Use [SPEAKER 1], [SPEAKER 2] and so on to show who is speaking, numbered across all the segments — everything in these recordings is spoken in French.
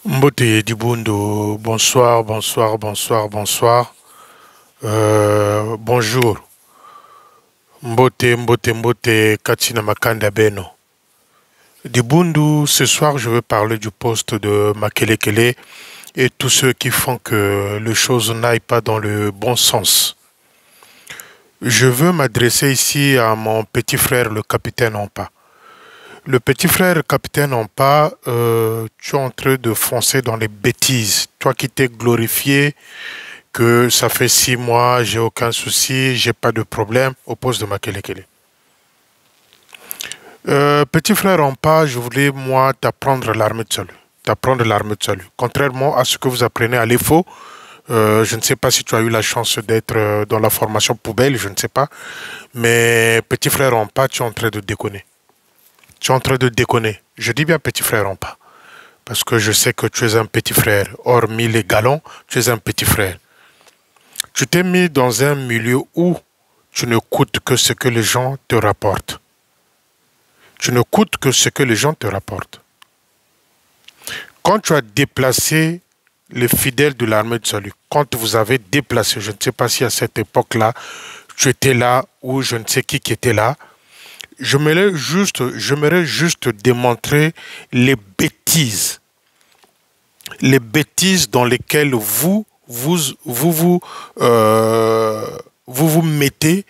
[SPEAKER 1] Mbote Dibundo, bonsoir, bonsoir, bonsoir, bonsoir. Bonjour. Mbote, Mbote, Mbote, Katina Makanda Beno. Dibundu, ce soir, je veux parler du poste de Makelekele et tous ceux qui font que les choses n'aillent pas dans le bon sens. Je veux m'adresser ici à mon petit frère, le capitaine Ampa. Le petit frère capitaine Ampa, tu es en train de foncer dans les bêtises. Toi qui t'es glorifié, que ça fait 6 mois, j'ai aucun souci, j'ai pas de problème au poste de Makelekele. Petit frère Ampa, je voulais moi t'apprendre l'armée de salut. T'apprendre l'armée de salut. Contrairement à ce que vous apprenez à l'EFO, je ne sais pas si tu as eu la chance d'être dans la formation poubelle, je ne sais pas. Mais petit frère Ampa, tu es en train de déconner. Tu es en train de déconner. Je dis bien petit frère en pas. Parce que je sais que tu es un petit frère. Hormis les galons, tu es un petit frère. Tu t'es mis dans un milieu où tu ne coûtes que ce que les gens te rapportent. Tu ne coûtes que ce que les gens te rapportent. Quand tu as déplacé les fidèles de l'armée de salut, quand vous avez déplacé, je ne sais pas si à cette époque-là, tu étais là ou je ne sais qui était là, j'aimerais juste démontrer les bêtises dans lesquelles vous mettez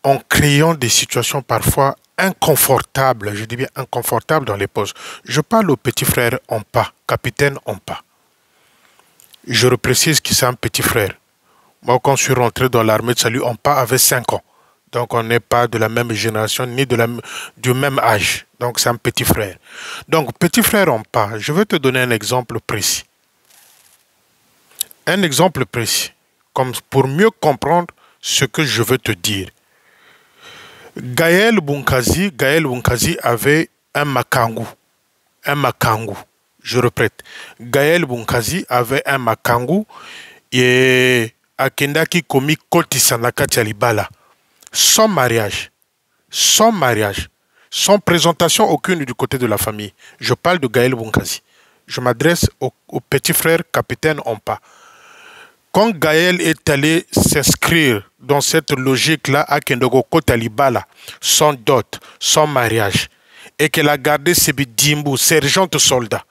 [SPEAKER 1] en créant des situations parfois inconfortables, je dis bien inconfortables dans les postes. Je parle au petit frère Ampa, capitaine Ampa. Je reprécise que c'est un petit frère. Moi, quand je suis rentré dans l'armée de salut, Ampa avait 5 ans. Donc, on n'est pas de la même génération ni du même âge. Donc, c'est un petit frère. Donc, petit frère Ampa, je vais te donner un exemple précis. Un exemple précis, comme pour mieux comprendre ce que je veux te dire. Gaël Bunkazi avait un makangu. Un makangu. Je répète. Gaël Bunkazi avait un makangu et Akendaki komi koti sanaka tialibala. Sans mariage, sans présentation aucune du côté de la famille. Je parle de Gaël Bunkazi. Je m'adresse au petit frère capitaine Ampa. Quand Gaël est allé s'inscrire dans cette logique-là à Kendogoko Talibala, sans dot, sans mariage, et qu'elle a gardé ses bidimbu, sergente soldat,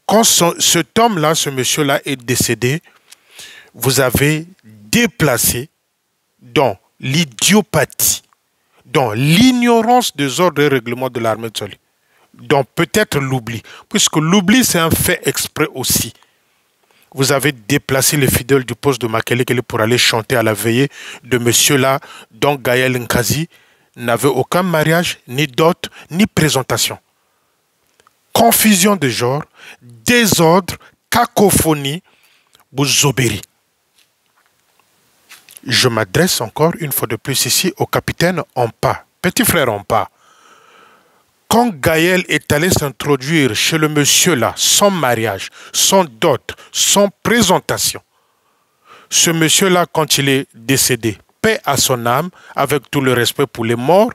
[SPEAKER 1] quand cet homme-là, ce monsieur-là est décédé, vous avez déplacé dans l'idiopathie, dans l'ignorance des ordres et règlements de l'armée de salut, dans peut-être l'oubli, puisque l'oubli c'est un fait exprès aussi. Vous avez déplacé les fidèles du poste de Makelekele pour aller chanter à la veillée de monsieur-là, dont Gaël Nkazi n'avait aucun mariage, ni dot, ni présentation. Confusion de genre, désordre, cacophonie, bouzobéry. Je m'adresse encore une fois de plus ici au capitaine Ampa, petit frère Ampa. Quand Gaël est allé s'introduire chez le monsieur-là, sans mariage, sans dot, sans présentation, ce monsieur-là, quand il est décédé, paix à son âme, avec tout le respect pour les morts,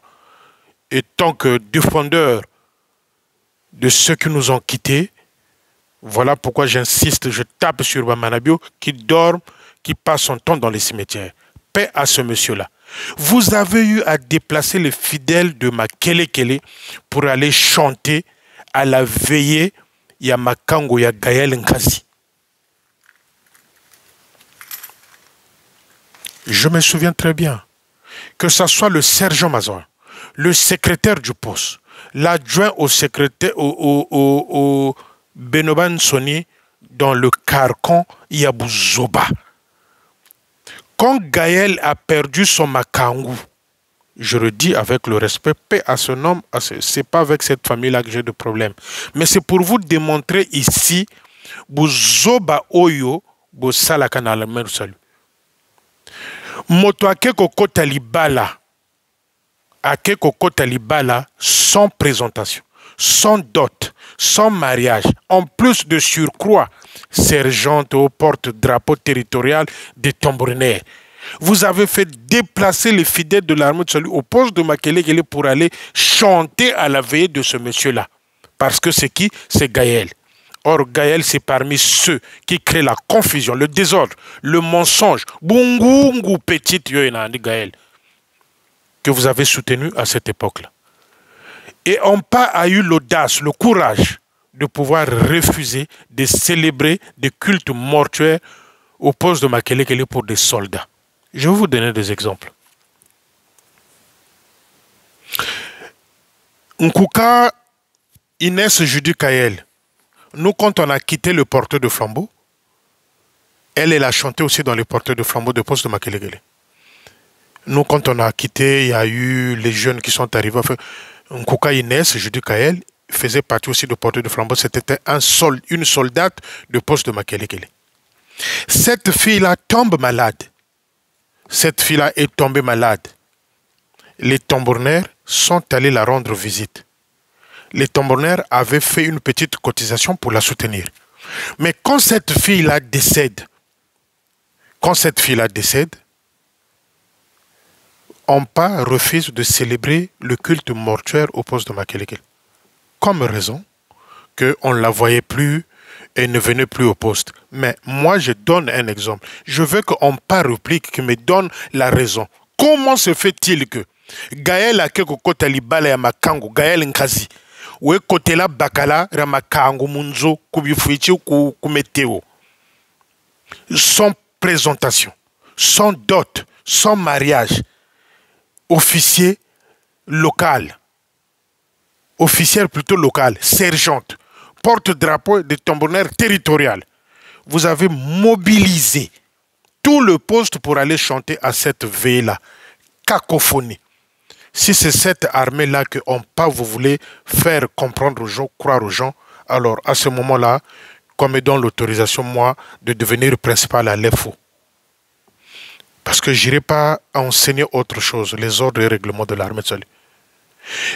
[SPEAKER 1] et tant que défendeur de ceux qui nous ont quittés, voilà pourquoi j'insiste, je tape sur Bamanabio, qui dort, qui passe son temps dans les cimetières. Paix à ce monsieur-là. Vous avez eu à déplacer les fidèles de Makelekele pour aller chanter à la veillée ya Makango ya Gaël Nkazi. Je me souviens très bien que ce soit le sergent-major, le secrétaire du poste, l'adjoint au secrétaire au Benoban Soni dans le carcan Yabouzoba. Quand Gaël a perdu son Makangu, je le dis avec le respect, paix à son homme, c'est pas avec cette famille-là que j'ai de problème. Mais c'est pour vous démontrer ici, Bouzoba Oyo, Bosalaka na la mer salut. Moto akeko kotalibala, sans présentation, sans dot, sans mariage, en plus de surcroît, sergente au porte-drapeau territorial des tambourinaires. Vous avez fait déplacer les fidèles de l'armée de salut au poste de Makelekele pour aller chanter à la veillée de ce monsieur-là. Parce que c'est qui? C'est Gaël. Or, Gaël, c'est parmi ceux qui créent la confusion, le désordre, le mensonge, bungungu petite yoenandi Gaël, que vous avez soutenu à cette époque-là. Et Ompa a eu l'audace, le courage de pouvoir refuser de célébrer des cultes mortuaires au poste de Makelekele pour des soldats. Je vais vous donner des exemples. Nkuka Inès Judy Kael, nous, quand on a quitté le porteur de flambeau, elle a chanté aussi dans le porteur de flambeau de poste de Makelekele. Nous, quand on a quitté, il y a eu les jeunes qui sont arrivés. Nkuka Inès Judy Kael faisait partie aussi du porteur de flambeau. C'était une soldate de poste de Makelekele. Cette fille-là tombe malade. Cette fille-là est tombée malade. Les tambourinaires sont allés la rendre visite. Les tambourinaires avaient fait une petite cotisation pour la soutenir. Mais quand cette fille-là décède, Ompa refuse de célébrer le culte mortuaire au poste de Makelekele. Comme raison qu'on ne la voyait plus et ne venait plus au poste. Mais moi, je donne un exemple. Je veux qu'Ompa réplique, qu'il me donne la raison. Comment se fait-il que Gaël a quelque côté libala ya makango, Gaël Nkazi, ou côté la bakala ramakango munzo kubifuichi ou kumeteo, sans présentation, sans dot, sans mariage, officier local, officiel plutôt local, sergente, porte-drapeau de tambourinaire territorial. Vous avez mobilisé tout le poste pour aller chanter à cette veille-là. Cacophonie. Si c'est cette armée-là que vous voulez faire comprendre aux gens, croire aux gens, alors à ce moment-là, qu'on me donne l'autorisation, moi, de devenir principal à l'EFO. Parce que je n'irai pas enseigner autre chose, les ordres et règlements de l'armée de salut.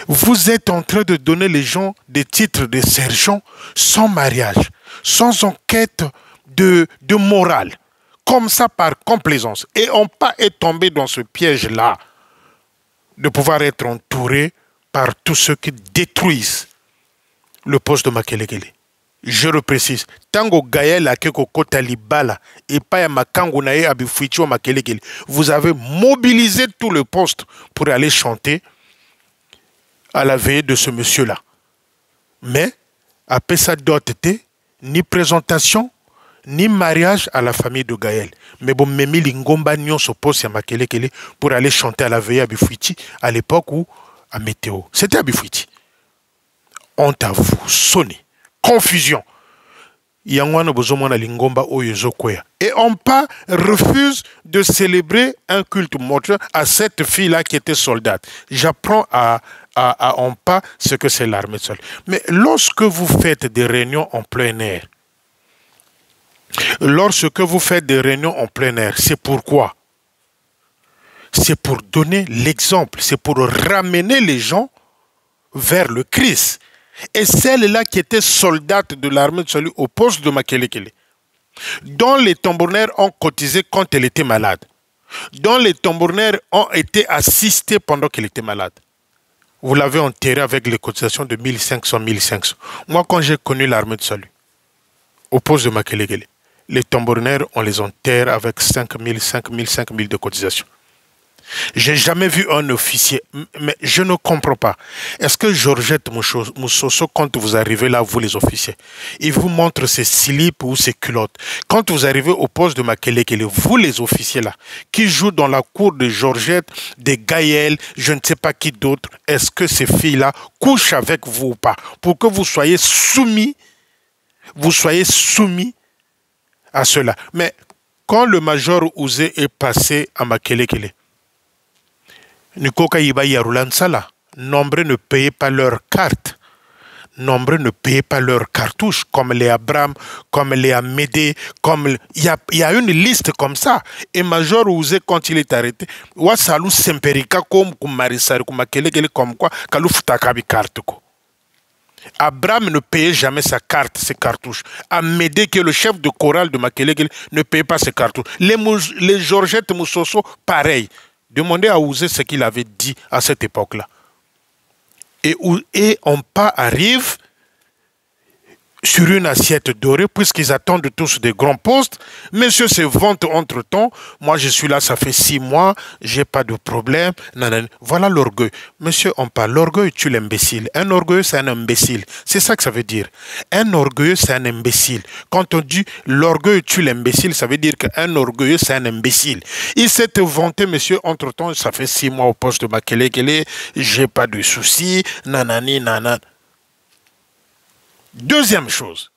[SPEAKER 1] Vous êtes en train de donner les gens des titres de sergent sans mariage, sans enquête de morale, comme ça par complaisance. Et on pas est tombé dans ce piège-là de pouvoir être entouré par tous ceux qui détruisent le poste de Makelekele. Je reprécise, tango Gaël a quelque kota libala et pas makango nae abifuicho Makelekele. Vous avez mobilisé tout le poste pour aller chanter à la veille de ce monsieur-là. Mais, après sa doté, ni présentation, ni mariage à la famille de Gaël. Mais bon, Memi Lingomba Nyon s'oppose à Makelekele pour aller chanter à la veille à Bifouiti à l'époque où, à Météo. C'était à Bifouiti. Honte à vous, sonné. Confusion. Yangwana Bozomana Lingomba Oyezokwea. Et Ompa refuse de célébrer un culte mortuaire à cette fille-là qui était soldate. J'apprends à Ompa ce que c'est l'armée de sol. Mais lorsque vous faites des réunions en plein air, c'est pourquoi? C'est pour donner l'exemple, c'est pour ramener les gens vers le Christ. Et celle-là qui était soldate de l'armée de salut au poste de Makelekele, dont les tambourinaires ont cotisé quand elle était malade, dont les tambourinaires ont été assistés pendant qu'elle était malade. Vous l'avez enterré avec les cotisations de 1500. Moi, quand j'ai connu l'armée de salut, au poste de Makelekele, les tambourinaires, on les enterre avec 5000 de cotisations. J'ai jamais vu un officier, mais je ne comprends pas. Est-ce que Georgette Moussoso, quand vous arrivez là, vous les officiers, il vous montre ses slips ou ses culottes. Quand vous arrivez au poste de Makelekele, vous les officiers là, qui jouent dans la cour de Georgette, de Gaël, je ne sais pas qui d'autre, est-ce que ces filles-là couchent avec vous ou pas? Pour que vous soyez soumis à cela. Mais quand le major Ouzé est passé à Makelekele, Nikoka Iba Yarulansala, nombreux ne payaient pas leurs cartes. Nombreux ne payaient pas leurs cartouches, comme les Abraham, comme les Amédée, comme... Il y a une liste comme ça. Et Major Ouzé, quand il est arrêté, Wasalou Semperika, comme Marisari, comme Makelekele, comme quoi, Kalou Futakabi carte. Abraham ne payait jamais sa carte, ses cartouches. Amédée, qui est le chef de chorale de Makelekele, ne payait pas ses cartouches. Les Georgette Moussoso, pareil. Demandez à Ouzé ce qu'il avait dit à cette époque-là. Et on pas arrive sur une assiette dorée, puisqu'ils attendent tous des grands postes. Monsieur se vante entre-temps. Moi, je suis là, ça fait 6 mois, j'ai pas de problème. Nanana. Voilà l'orgueil. Monsieur, on parle. L'orgueil tue l'imbécile. Un orgueilleux, c'est un imbécile. C'est ça que ça veut dire. Un orgueilleux, c'est un imbécile. Quand on dit l'orgueil tue l'imbécile, ça veut dire qu'un orgueilleux, c'est un imbécile. Il s'est vanté, monsieur, entre-temps, ça fait 6 mois au poste de Makelele, j'ai pas de soucis, nanani, nanana. Deuxième chose,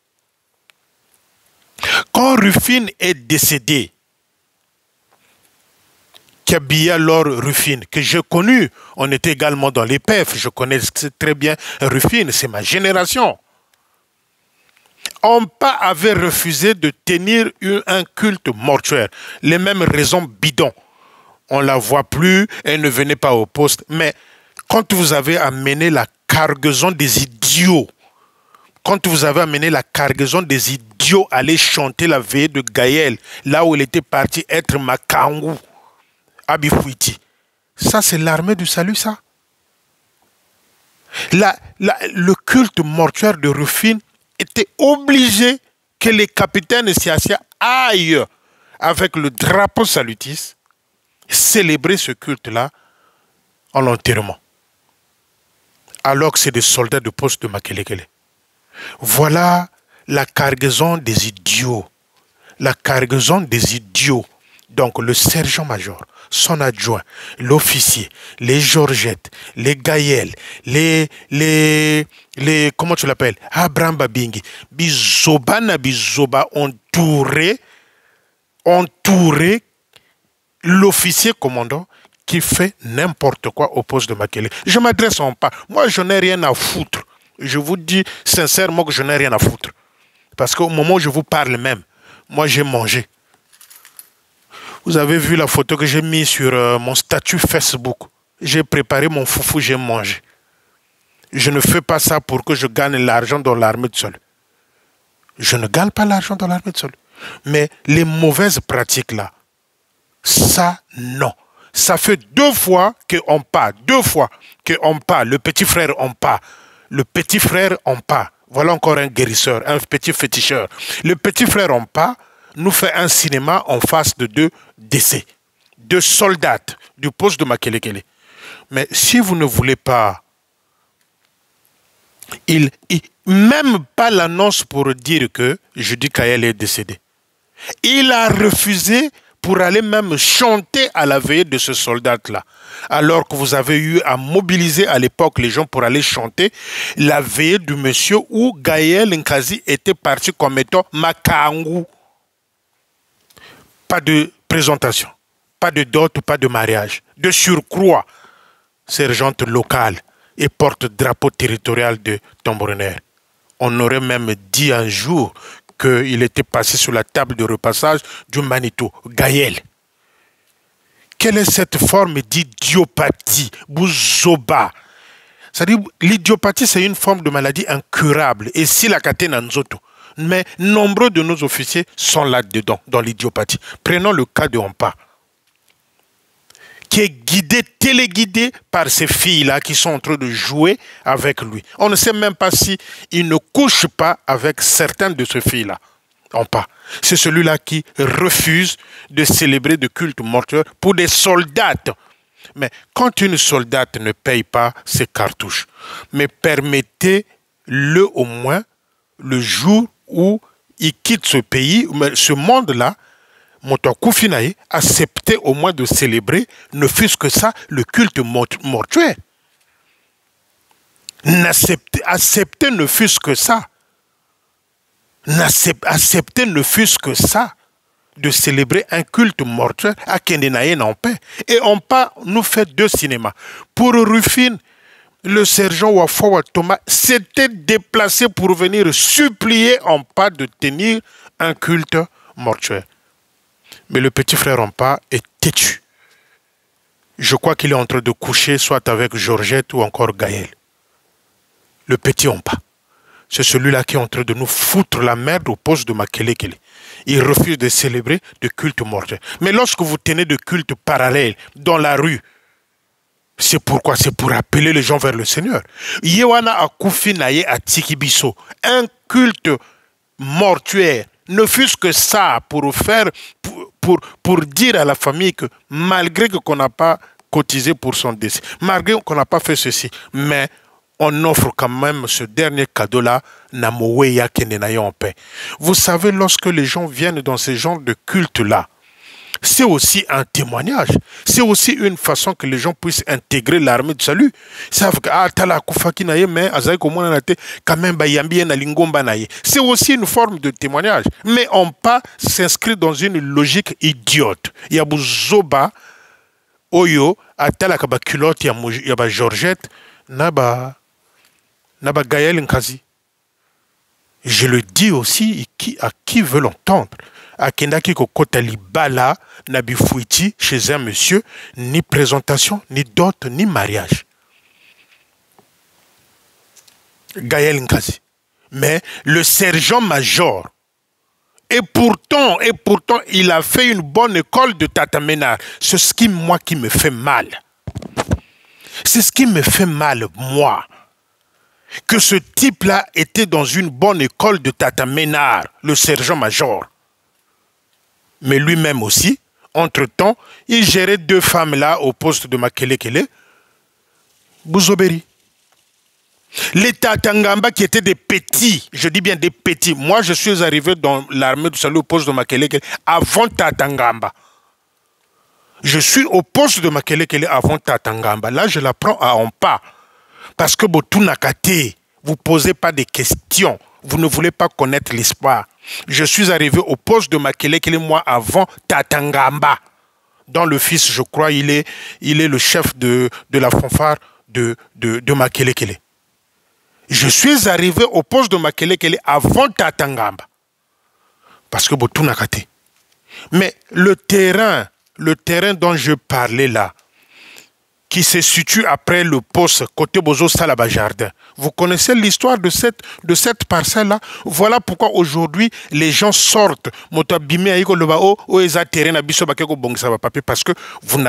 [SPEAKER 1] quand Rufine est décédé, Kabia Laure Rufine, que j'ai connu, on était également dans les PEF, je connais très bien Rufine, c'est ma génération. Ompa avait refusé de tenir un culte mortuaire, les mêmes raisons bidons. On ne la voit plus, elle ne venait pas au poste, mais quand vous avez amené la cargaison des idiots, quand vous avez amené la cargaison des idiots à aller chanter la veillée de Gaël, là où il était parti être Makangou, à Bifouiti, ça c'est l'armée du salut, ça. Le culte mortuaire de Rufine était obligé que les capitaines Siasia aillent avec le drapeau salutiste célébrer ce culte-là en l'enterrement. Alors que c'est des soldats de poste de Makelele. Voilà la cargaison des idiots. La cargaison des idiots. Donc le sergent-major, son adjoint, l'officier, les Georgettes, les Gaël, comment tu l'appelles, Abraham Babingi, Bizoba na Bizoba entouré l'officier commandant qui fait n'importe quoi au poste de Makelele. Je m'adresse en pas. Moi, je n'ai rien à foutre. Je vous dis sincèrement que je n'ai rien à foutre. Parce qu'au moment où je vous parle même, moi j'ai mangé. Vous avez vu la photo que j'ai mise sur mon statut Facebook. J'ai préparé mon foufou, j'ai mangé. Je ne fais pas ça pour que je gagne l'argent dans l'armée de sol. Je ne gagne pas l'argent dans l'armée de sol. Mais les mauvaises pratiques là, ça non. Ça fait 2 fois qu'on part, le petit frère le petit frère Ompa, voilà encore un guérisseur, un petit féticheur. Le petit frère Ompa nous fait un cinéma en face de 2 décès, 2 soldats du poste de Makelele. Mais si vous ne voulez pas, même pas l'annonce pour dire que Judy Kayel est décédé. Il a refusé pour aller même chanter à la veillée de ce soldat-là. Alors que vous avez eu à mobiliser à l'époque les gens pour aller chanter la veillée du monsieur où Gaël Nkazi était parti comme étant Makangou. Pas de présentation, pas de dot, pas de mariage. De surcroît, sergente locale et porte-drapeau territorial de Tombrener. On aurait même dit un jour qu'il était passé sur la table de repassage du Manitou, Gaël. Quelle est cette forme d'idiopathie, Bouzoba? C'est-à-dire, l'idiopathie, c'est une forme de maladie incurable. Et si la catena nzoto. Mais nombreux de nos officiers sont là-dedans, dans l'idiopathie. Prenons le cas de Ompa, qui est guidé, téléguidé par ces filles-là qui sont en train de jouer avec lui. On ne sait même pas si il ne couche pas avec certaines de ces filles-là. Ompa. C'est celui-là qui refuse de célébrer de culte mortuaire pour des soldats. Mais quand une soldate ne paye pas ses cartouches, mais permettez-le au moins le jour où il quitte ce pays, ce monde-là, Motokoufinaï, accepter au moins de célébrer, ne fût-ce que ça, le culte mortuaire. Accepter ne fût-ce que ça. Accepter ne fût-ce que ça, de célébrer un culte mortuaire à Kendenaïen en paix. Et on nous fait 2 cinémas. Pour Rufine, le sergent Wafawa Thomas s'était déplacé pour venir supplier Ompa de tenir un culte mortuaire. Mais le petit frère Ompa est têtu. Je crois qu'il est en train de coucher soit avec Georgette ou encore Gaël. Le petit Ompa. C'est celui-là qui est en train de nous foutre la merde au poste de Makelele. Il refuse de célébrer de culte mortuaire. Mais lorsque vous tenez de culte parallèle dans la rue, C'est pourquoi? C'est pour appeler les gens vers le Seigneur. Yewana akufi naye atikibiso. Un culte mortuaire. Ne fût-ce que ça pour faire, pour dire à la famille que malgré qu'on n'a pas cotisé pour son décès, malgré qu'on n'a pas fait ceci, mais on offre quand même ce dernier cadeau-là, Namoweya Kenenaye en paix. Vous savez, lorsque les gens viennent dans ce genre de culte-là, c'est aussi un témoignage. C'est aussi une façon que les gens puissent intégrer l'armée du salut. Ils savent que c'est aussi une forme de témoignage. Mais on pas s'inscrit dans une logique idiote. Il y a Zoba, Oyo, Atala Kaba culotte, il y a Georgette, Naba Gaël Nkazi. Je le dis aussi à qui veut l'entendre. Akendaki kokotali bala nabifuiti chez un monsieur, ni présentation, ni dot, ni mariage. Gaël Nkazi. Mais le sergent-major, et pourtant, il a fait une bonne école de Tata-Ménard. C'est ce qui, moi, qui me fait mal. C'est ce qui me fait mal, moi. Que ce type-là était dans une bonne école de Tata-Ménard, le sergent-major. Mais lui-même aussi, entre-temps, il gérait deux femmes-là au poste de Makelekele, Bouzoberi. Les Tatangamba qui étaient des petits, je dis bien des petits. Moi, je suis arrivé dans l'armée du salut au poste de Makelekele avant Tatangamba. Je suis au poste de Makelekele avant Tatangamba. Là, je la prends à un pas. Parce que Botou Nakate, vous ne posez pas de questions. Vous ne voulez pas connaître l'espoir. Je suis arrivé au poste de Makelekele, moi, avant Tatangamba. Dans le fils, je crois, il est le chef de la fanfare de Makelekele. Je suis arrivé au poste de Makelekele avant Tatangamba. Parce que Botou Nakate. Mais le terrain dont je parlais là, qui se situe après le poste côté Bozo Salaba Jardin. Vous connaissez l'histoire de cette parcelle-là? Voilà pourquoi aujourd'hui les gens sortent. Parce que vous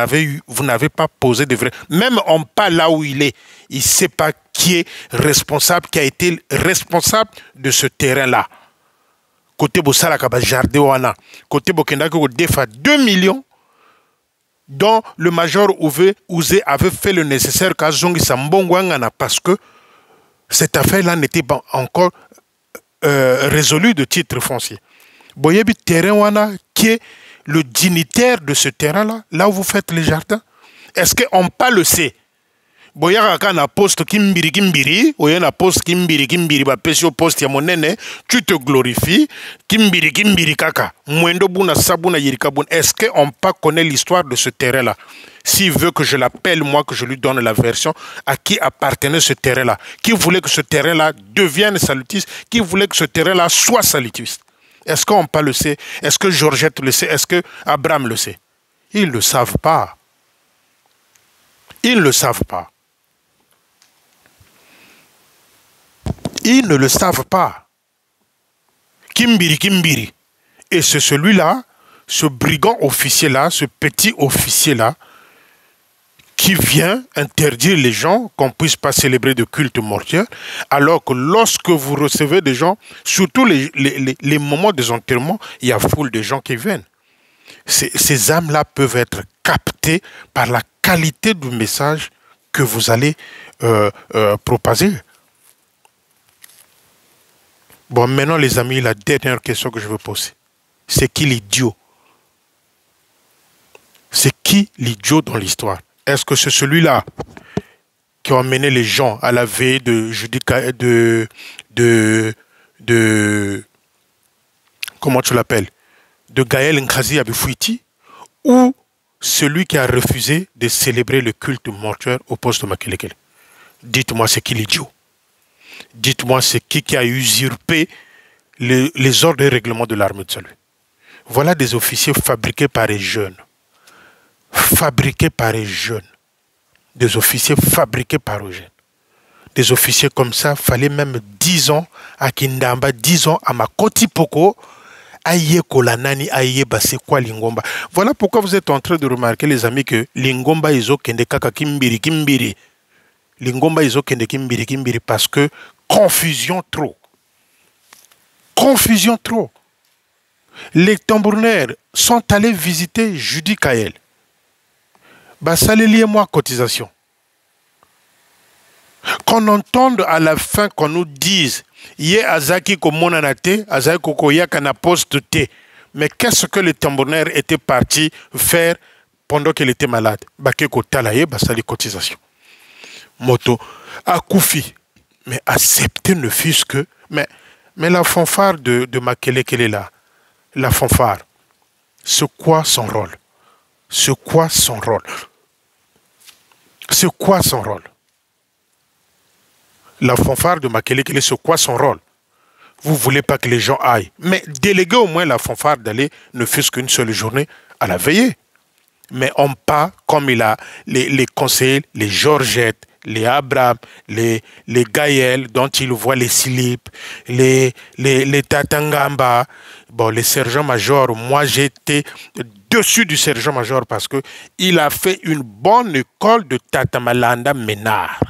[SPEAKER 1] n'avez pas posé de vrai. Même en pas là où il est, il ne sait pas qui est responsable, qui a été responsable de ce terrain-là. Côté Bozo Salaba Jardin, côté Bokendako Defa 2 millions. Dont le major Ouzé avait fait le nécessaire parce que cette affaire-là n'était pas encore résolue de titre foncier. Boyebi terrain qui est le dignitaire de ce terrain-là, là où vous faites les jardins, est-ce qu'on pas le sait? Boyaka na poste kimbiri, oya na poste kimbiri, ba pesio poste ya monene, tu te glorifies, kimbiri kaka, mwendo buna sabuna yirika buna. Est-ce qu'on pas connaît l'histoire de ce terrain-là? S'il veut que je l'appelle, moi, que je lui donne la version, à qui appartenait ce terrain-là? Qui voulait que ce terrain-là devienne salutiste? Qui voulait que ce terrain-là soit salutiste? Est-ce qu'on pas le sait? Est-ce que Georgette le sait? Est-ce que Abraham le sait? Ils ne le savent pas. Ils ne le savent pas. Ils ne le savent pas. Kimbiri. Et c'est celui-là, ce brigand officier-là, ce petit officier-là, qui vient interdire les gens qu'on ne puisse pas célébrer de culte mortuaire, alors que lorsque vous recevez des gens, surtout les moments des enterrements, il y a foule de gens qui viennent. Ces âmes-là peuvent être captées par la qualité du message que vous allez propager. Bon, maintenant, les amis, la dernière question que je veux poser. C'est qui l'idiot? C'est qui l'idiot dans l'histoire? Est-ce que c'est celui-là qui a emmené les gens à la veille comment tu l'appelles? De Gaël Nkazi Abifuiti? Ou celui qui a refusé de célébrer le culte mortuaire au poste de Makelekele? Dites-moi, c'est qui l'idiot? Dites-moi, c'est qui a usurpé les ordres et règlements de l'armée de salut? Voilà des officiers fabriqués par les jeunes. Fabriqués par les jeunes. Des officiers fabriqués par les jeunes. Des officiers comme ça, fallait même 10 ans à Kindamba, 10 ans à Makoti Poko, Aïe kolanani, aïe bah c'est quoi Lingomba? Voilà pourquoi vous êtes en train de remarquer, les amis, que Lingomba iso kende kaka kimbiri kimbiri. Lingomba iso kende kimbiri kimbiri parce que confusion trop. Confusion trop. Les tambourinaires sont allés visiter Judy Kael. Bah ça les lie moi cotisation. Qu'on entende à la fin qu'on nous dise Yé Azaki Komonanate, Azaki Kokoyaka na poste T. Mais qu'est-ce que le tambourinaire était parti faire pendant qu'il était malade? Bakeko Talaye, Basali cotisation. Moto, à Koufi. Mais accepter ne fût-ce que. Mais la fanfare de Makele qu'elle est là. La fanfare. C'est quoi son rôle? C'est quoi son rôle? C'est quoi son rôle? La fanfare de Makele, c'est quoi son rôle? Vous ne voulez pas que les gens aillent. Mais déléguez au moins la fanfare d'aller, ne fût-ce qu'une seule journée, à la veillée. Mais on pas comme il a les conseillers, les Georgette, les Abraham, les Gaël, dont il voit les slips, les Tatangamba, bon, les sergents-majors. Moi, j'étais dessus du sergent-major parce que il a fait une bonne école de Tatamalanda Ménard.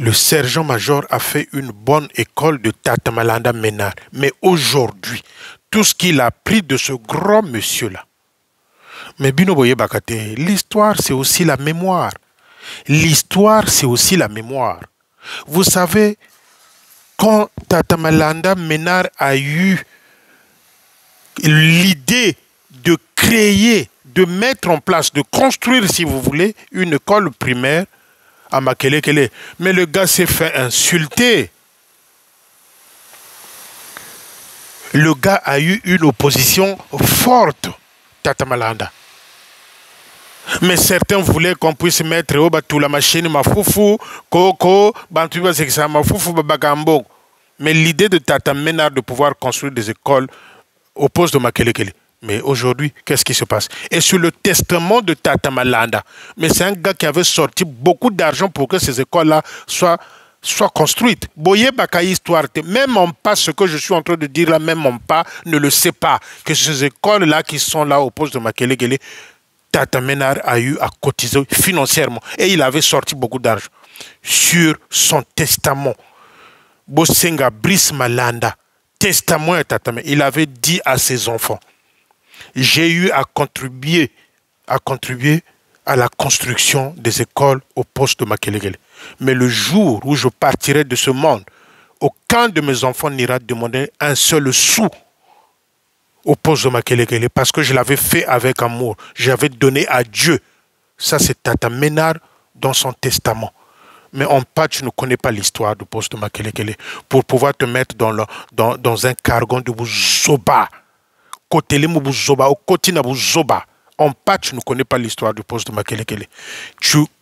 [SPEAKER 1] Le sergent-major a fait une bonne école de Tatamalanda Ménard. Mais aujourd'hui, tout ce qu'il a pris de ce grand monsieur-là. Mais Bino Boye Bakate, l'histoire c'est aussi la mémoire. L'histoire c'est aussi la mémoire. Vous savez, quand Tatamalanda Ménard a eu l'idée de créer, de mettre en place, de construire, si vous voulez, une école primaire, à Makele-Kele. Mais le gars s'est fait insulter. Le gars a eu une opposition forte, Tatamalanda. Mais certains voulaient qu'on puisse mettre au bateau la machine, mafoufou, koko, bantuba c'est ça, mafoufou, babagambo. Mais l'idée de Tata Ménard de pouvoir construire des écoles oppose de Makele-Kele. Mais aujourd'hui, qu'est-ce qui se passe? Et sur le testament de Tata Malanda, mais c'est un gars qui avait sorti beaucoup d'argent pour que ces écoles-là soient construites. Boye Baka histoire, même en pas ce que je suis en train de dire là, même en pas ne le sait pas, que ces écoles-là qui sont là au poste de Makele-Kele, Tata Ménard a eu à cotiser financièrement. Et il avait sorti beaucoup d'argent. Sur son testament, Bosenga Brice Malanda, testament et Tata Ménard, il avait dit à ses enfants, j'ai eu à contribuer à la construction des écoles au poste de Makele-Kele. Mais le jour où je partirai de ce monde, aucun de mes enfants n'ira demander un seul sou au poste de Makele-Kele parce que je l'avais fait avec amour. J'avais donné à Dieu. Ça, c'est Tata Ménard dans son testament. Mais en pas, tu ne connais pas l'histoire du poste de Makele-Kele pour pouvoir te mettre dans un cargon de Bouzoba. En pas, tu ne connais pas l'histoire du poste de Makele-Kele.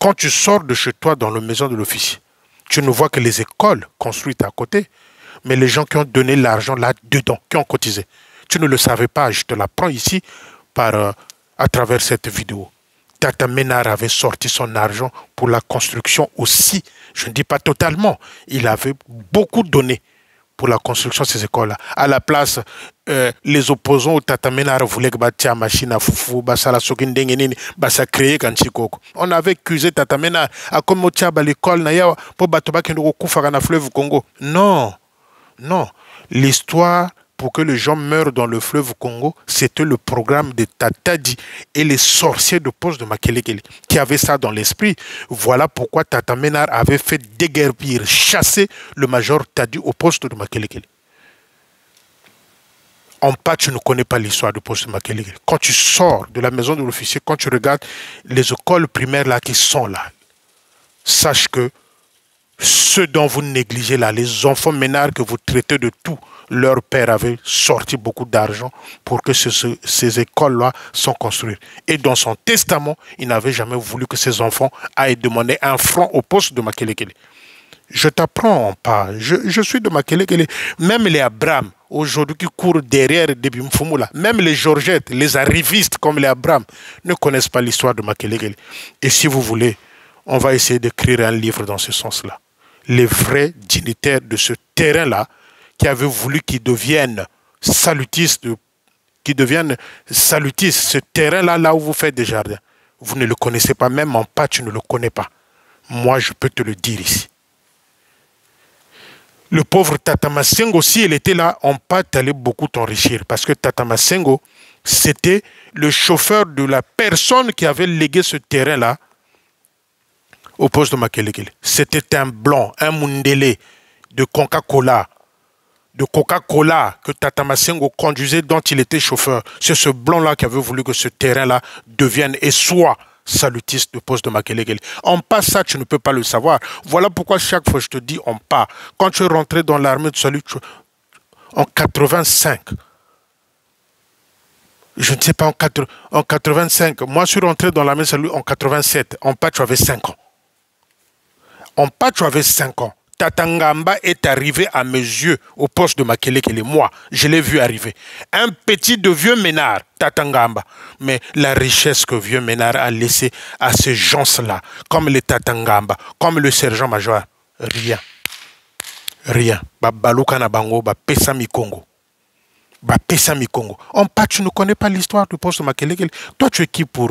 [SPEAKER 1] Quand tu sors de chez toi dans la maison de l'officier, tu ne vois que les écoles construites à côté, mais les gens qui ont donné l'argent là-dedans, qui ont cotisé. Tu ne le savais pas, je te l'apprends ici à travers cette vidéo. Tata Ménard avait sorti son argent pour la construction aussi. Je ne dis pas totalement. Il avait beaucoup donné pour la construction de ces écoles-là. À la place, les opposants au Tata Ménard voulaient que la machine à foufou, ça créer Kanchikoko. On avait accusé Tata Ménard à comme l'école pour le fleuve Congo. Non, non. L'histoire pour que les gens meurent dans le fleuve Congo, c'était le programme de Tatadi et les sorciers de poste de Makele-Kele qui avaient ça dans l'esprit. Voilà pourquoi Tata Ménard avait fait déguerpir, chasser le major Tadi au poste de Makele-Kele. En pas, tu ne connais pas l'histoire du poste de Makele-Kele. Quand tu sors de la maison de l'officier, quand tu regardes les écoles primaires là qui sont là, sache que ceux dont vous négligez là, les enfants Ménard que vous traitez de tout, leur père avait sorti beaucoup d'argent pour que ces écoles-là soient construites. Et dans son testament, il n'avait jamais voulu que ses enfants aillent demander un franc au poste de Makele-Kele. Je t'apprends pas. Je suis de Makele-Kele. Même les Abraham, aujourd'hui qui courent derrière Debi Mfumula, même les Georgette, les arrivistes comme les Abraham, ne connaissent pas l'histoire de Makele-Kele. Et si vous voulez, on va essayer d'écrire un livre dans ce sens-là. Les vrais dignitaires de ce terrain-là, qui avait voulu qu'ils deviennent salutistes, ce terrain-là, là où vous faites des jardins. Vous ne le connaissez pas, même en pas, tu ne le connais pas. Moi, je peux te le dire ici. Le pauvre Tata Masengo, si il était là, en pas, allait beaucoup t'enrichir. Parce que Tata Masengo, c'était le chauffeur de la personne qui avait légué ce terrain-là au poste de Makelekele. C'était un blanc, un Mundele de Coca-Cola. De Coca-Cola que Tata Masengo conduisait, dont il était chauffeur. C'est ce blanc-là qui avait voulu que ce terrain-là devienne et soit salutiste de poste de Makelekele. En pas, ça, tu ne peux pas le savoir. Voilà pourquoi chaque fois je te dis en pas. Quand tu es rentré dans l'armée de salut en 85, je ne sais pas, en 85, moi je suis rentré dans l'armée de salut en 87. En pas, tu avais 5 ans. En pas, tu avais 5 ans. Tata Ngamba est arrivé à mes yeux au poste de Makelekele. Moi, je l'ai vu arriver. Un petit de vieux ménard, Tata Ngamba. Mais la richesse que vieux ménard a laissée à ces gens-là, comme les Tata Ngamba, comme le sergent-major, rien. Rien. Babaluka na bango, pesa mi Congo. Pesa mi Congo. En pas, tu ne connais pas l'histoire du poste de Makelekele. Toi, tu es qui pour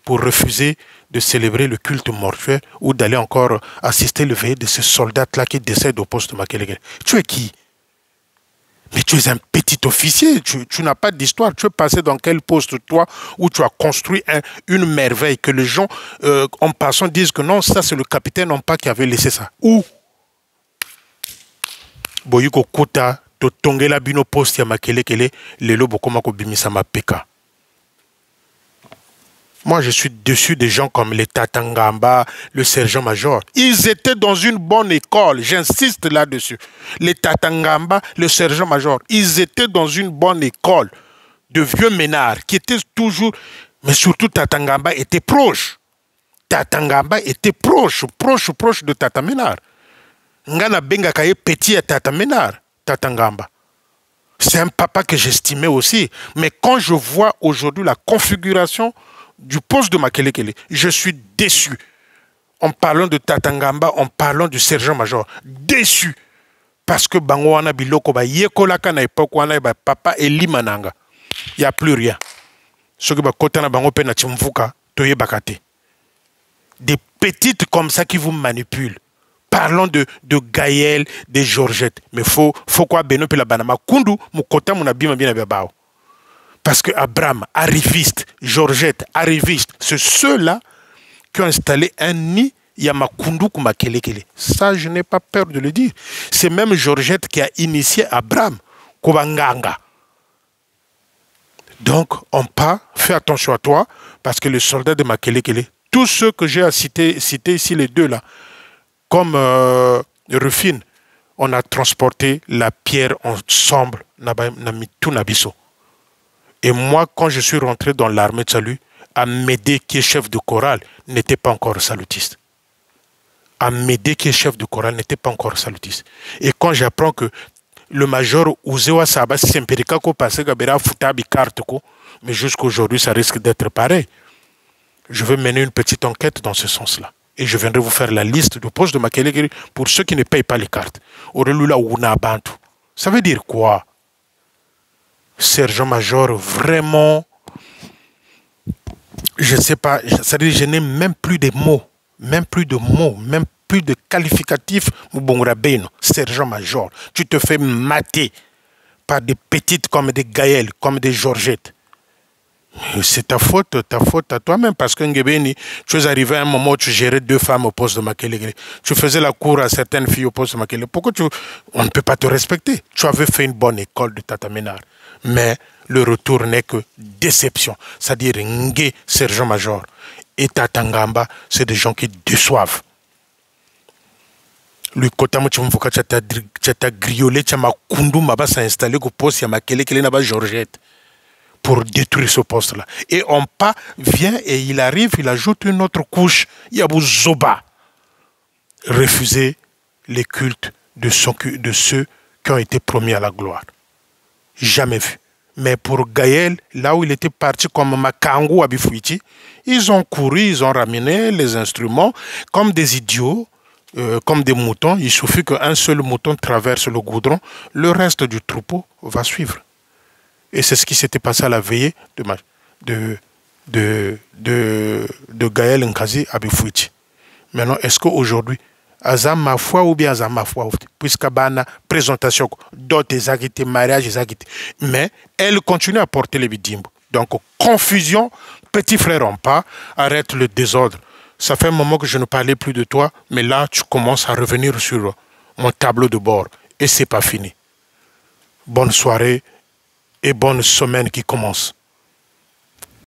[SPEAKER 1] refuser de célébrer le culte mortuaire ou d'aller encore assister le veillée de ces soldats-là qui décèdent au poste de Makelekele? Tu es qui? Mais tu es un petit officier, tu n'as pas d'histoire. Tu es passé dans quel poste, toi, où tu as construit une merveille que les gens, en passant, disent que non, ça c'est le capitaine non pas qui avait laissé ça. Où? Boyuko Kota, to tongela bino poste ya Makelekele, lelo bokoma ko bimisa mapeka. Moi, je suis dessus des gens comme les Tata Ngamba, le sergent-major. Ils étaient dans une bonne école, j'insiste là-dessus. Les Tata Ngamba, le sergent-major, ils étaient dans une bonne école de vieux ménards qui étaient toujours... Mais surtout, Tata Ngamba était proche. Tata Ngamba était proche de Tata Ménard. Ngana Benga Kaye petit à Tata Ménard, Tata Ngamba. C'est un papa que j'estimais aussi. Mais quand je vois aujourd'hui la configuration du poste de Makelekele, je suis déçu. En parlant de Tata Ngamba, en parlant du sergent-major, déçu. Parce que Bango wana biloko ba yekolaka na époque wana ba papa Eli Mananga. Il n'y a plus rien. Ce que ba kota na bango pe na chimvuka, toye bakate. Des petites comme ça qui vous manipulent. Parlons de Gaël, de Georgette. Mais faut quoi beno pe la banama kundu mu kota mu na bima bina babao. Parce que Abraham, arriviste, Georgette, arriviste, c'est ceux-là qui ont installé un nid Yamakundu Makelekele. Ça, je n'ai pas peur de le dire. C'est même Georgette qui a initié Abraham Kobanganga. Donc, on pas, fais attention à toi, parce que les soldats de Makelekele, tous ceux que j'ai cités ici, les deux là, comme Rufine, on a transporté la pierre ensemble, tout Nabiso. Et moi, quand je suis rentré dans l'armée de salut, Amédée, qui est chef de chorale, n'était pas encore salutiste. Amédée, qui est chef de chorale, n'était pas encore salutiste. Et quand j'apprends que le major Ouzewa Saba Sempérika ko passé Gabera Futabi carte ko, mais jusqu'aujourd'hui, ça risque d'être pareil. Je vais mener une petite enquête dans ce sens-là. Et je viendrai vous faire la liste de postes de Makelekele pour ceux qui ne payent pas les cartes. Orelula Ouna Bantu. Ça veut dire quoi? Sergent-major, vraiment, je ne sais pas, c'est-à-dire je n'ai même plus de mots, même plus de qualificatifs. Sergent-major, tu te fais mater par des petites comme des Gaël, comme des Georgette. C'est ta faute à toi-même, parce que Ngebeni, tu es arrivé à un moment où tu gérais 2 femmes au poste de Makelekele. Tu faisais la cour à certaines filles au poste de Makelekele. Pourquoi on ne peut pas te respecter? Tu avais fait une bonne école de Tata Ménard. Mais le retour n'est que déception. C'est-à-dire Ngé, sergent-major, et Tata Ngamba, c'est des gens qui déçoivent. Lui, Kotamu Chumfuka, tu as griolé, tu as kundu, m'a installé au poste, il y a Makelekele, n'a pas Georgette, pour détruire ce poste-là. Et on pas vient et il arrive, il ajoute une autre couche, Yabou Zoba. Refuser les cultes de ceux qui ont été promis à la gloire. Jamais vu. Mais pour Gaël, là où il était parti comme Makangu à Bifouiti, ils ont couru, ils ont ramené les instruments comme des idiots. comme des moutons. Il suffit qu'un seul mouton traverse le goudron, le reste du troupeau va suivre. Et c'est ce qui s'était passé à la veillée de Gaël Nkazi à Bifouiti. Maintenant, est-ce qu'aujourd'hui, Azam ma foi ou bien Azam ma foi, puisque Bana présentation d'autres agités, mariages agités, mais elle continue à porter les bidimbo. Donc, confusion, petit frère en pas, arrête le désordre. Ça fait un moment que je ne parlais plus de toi, mais là, tu commences à revenir sur mon tableau de bord. Et c'est pas fini. Bonne soirée et bonne semaine qui commence.